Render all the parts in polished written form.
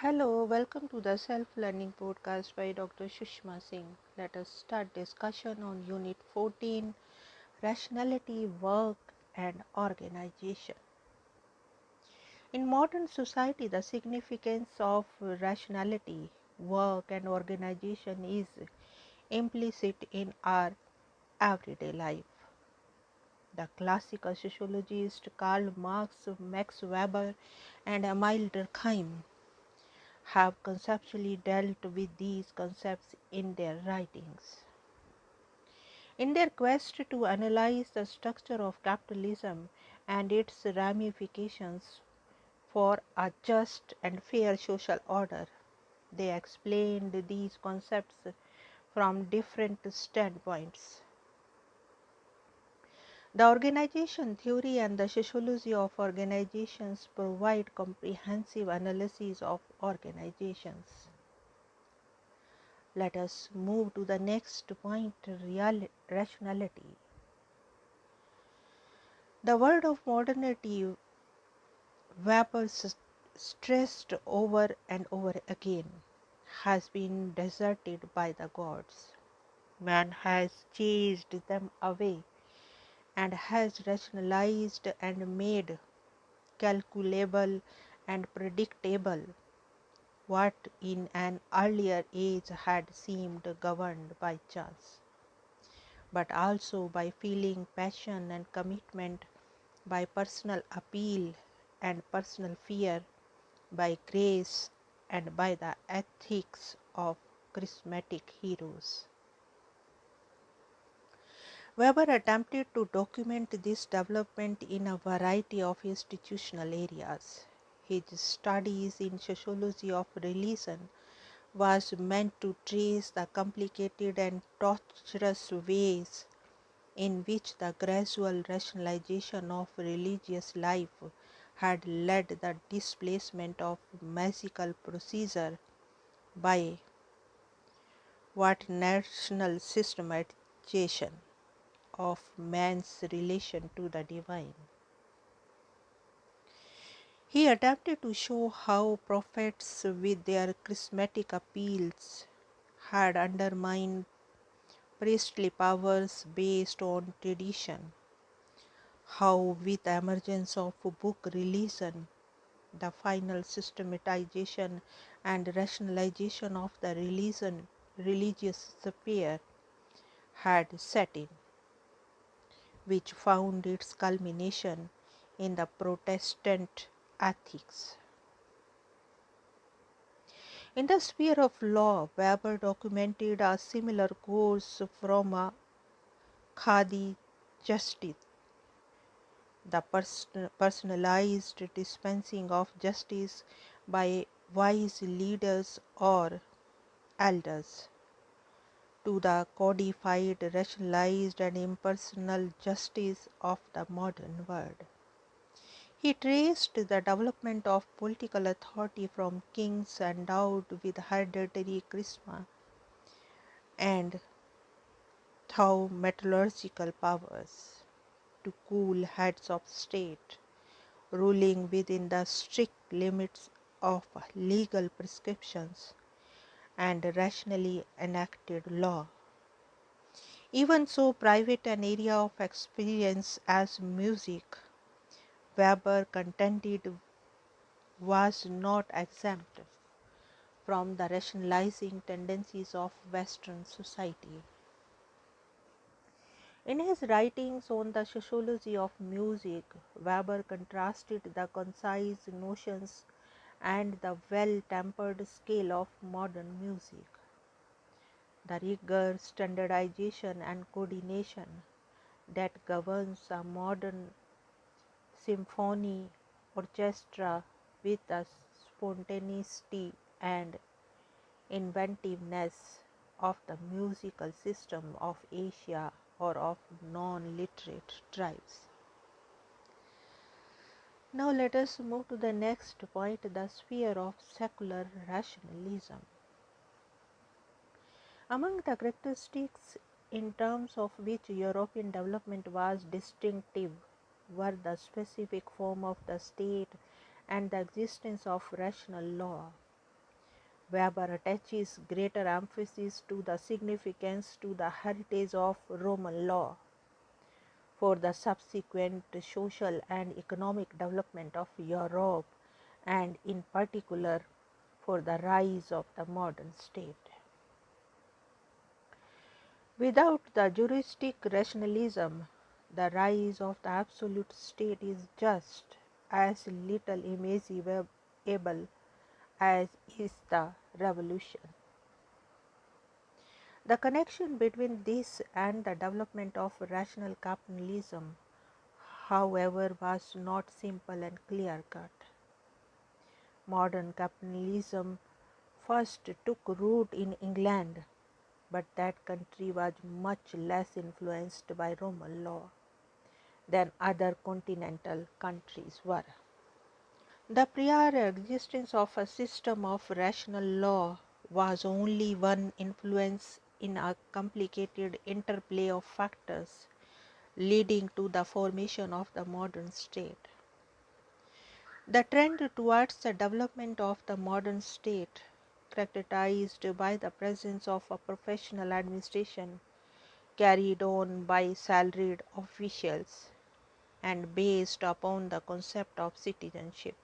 Hello, welcome to the Self-Learning Podcast by Dr. Sushma Singh. Let us start discussion on Unit 14, Rationality, Work and Organization. In modern society, the significance of rationality, work and organization is implicit in our everyday life. The classical sociologists Karl Marx, Max Weber and Emile Durkheim have conceptually dealt with these concepts in their writings. In their quest to analyze the structure of capitalism and its ramifications for a just and fair social order, they explained these concepts from different standpoints. The organization theory and the sociology of organizations provide comprehensive analysis of organizations. Let us move to the next point, rationality. The word of modernity, Weber stressed over and over again, has been deserted by the gods. Man has chased them away and has rationalized and made calculable and predictable what in an earlier age had seemed governed by chance, but also by feeling, passion and commitment, by personal appeal and personal fear, by grace and by the ethics of charismatic heroes. Weber attempted to document this development in a variety of institutional areas. His studies in sociology of religion was meant to trace the complicated and tortuous ways in which the gradual rationalization of religious life had led the displacement of magical procedure by what national systematization of man's relation to the divine. He attempted to show how prophets with their charismatic appeals had undermined priestly powers based on tradition, how with the emergence of book religion, the final systematization and rationalization of the religious sphere had set in, which found its culmination in the Protestant ethics. In the sphere of law, Weber documented a similar course from a Khadi justice, the personalized dispensing of justice by wise leaders or elders, to the codified, rationalized and impersonal justice of the modern world. He traced the development of political authority from kings endowed with hereditary charisma and thaumaturgical powers to cool heads of state ruling within the strict limits of legal prescriptions and rationally enacted law. Even so private an area of experience as music, Weber contended, was not exempt from the rationalizing tendencies of Western society. In his writings on the sociology of music, Weber contrasted the concise notions and the well-tempered scale of modern music. The rigor, standardization and coordination that governs a modern symphony orchestra with the spontaneity and inventiveness of the musical system of Asia or of non-literate tribes. Now let us move to the next point, the sphere of secular rationalism. Among the characteristics in terms of which European development was distinctive were the specific form of the state and the existence of rational law. Weber attaches greater emphasis to the significance to the heritage of Roman law for the subsequent social and economic development of Europe, and in particular for the rise of the modern state. Without the juristic rationalism, the rise of the absolute state is just as little imaginable as is the revolution. The connection between this and the development of rational capitalism, however, was not simple and clear-cut. Modern capitalism first took root in England, but that country was much less influenced by Roman law than other continental countries were. The prior existence of a system of rational law was only one influence in a complicated interplay of factors leading to the formation of the modern state. The trend towards the development of the modern state, characterized by the presence of a professional administration carried on by salaried officials and based upon the concept of citizenship,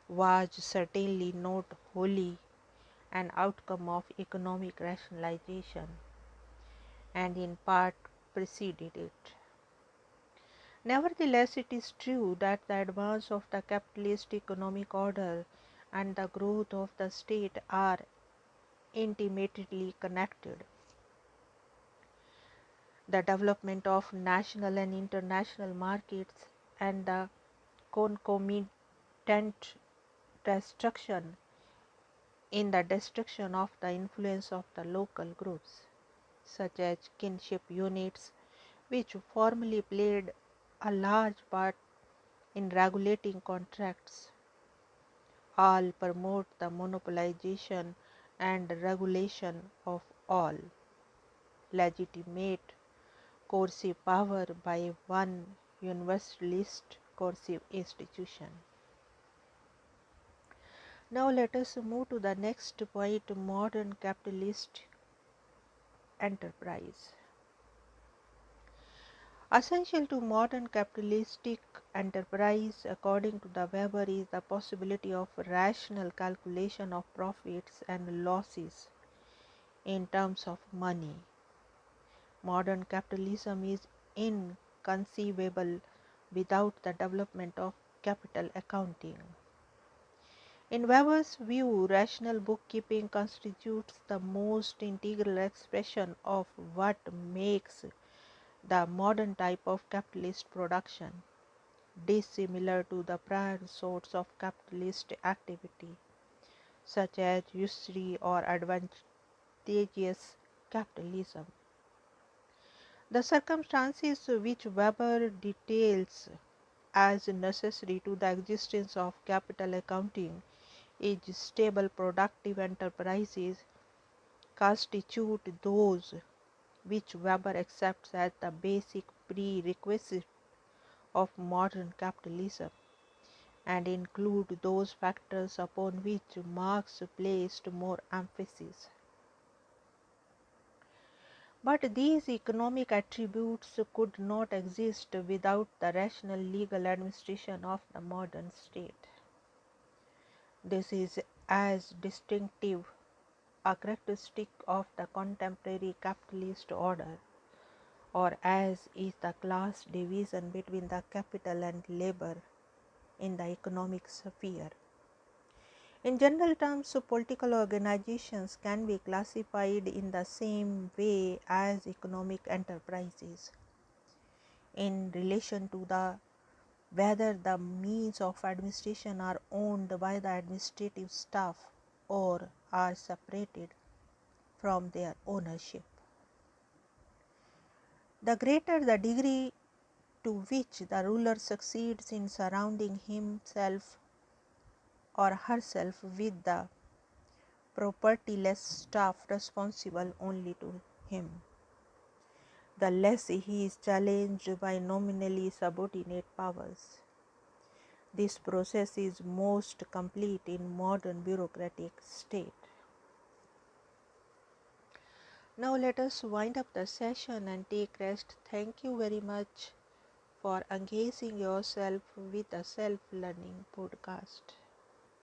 was certainly not wholly an outcome of economic rationalization, and in part preceded it. Nevertheless, it is true that the advance of the capitalist economic order and the growth of the state are intimately connected. The development of national and international markets and the concomitant destruction in the destruction of the influence of the local groups, such as kinship units, which formerly played a large part in regulating contracts, all promote the monopolization and regulation of all legitimate coercive power by one universalist coercive institution. Now let us move to the next point: modern capitalist enterprise. Essential to modern capitalistic enterprise, according to the Weber, is the possibility of rational calculation of profits and losses in terms of money. Modern capitalism is inconceivable without the development of capital accounting. In Weber's view, rational bookkeeping constitutes the most integral expression of what makes the modern type of capitalist production dissimilar to the prior sorts of capitalist activity, such as usury or advantageous capitalism. The circumstances which Weber details as necessary to the existence of capital accounting is stable productive enterprises constitute those which Weber accepts as the basic prerequisite of modern capitalism, and include those factors upon which Marx placed more emphasis. But these economic attributes could not exist without the rational legal administration of the modern state. This is as distinctive a characteristic of the contemporary capitalist order, or as is the class division between the capital and labor in the economic sphere. In general terms, political organizations can be classified in the same way as economic enterprises in relation to the whether the means of administration are owned by the administrative staff or are separated from their ownership. The greater the degree to which the ruler succeeds in surrounding himself or herself with the propertyless staff responsible only to him, the less he is challenged by nominally subordinate powers. This process is most complete in modern bureaucratic state. Now let us wind up the session and take rest. Thank you very much for engaging yourself with the self-learning podcast.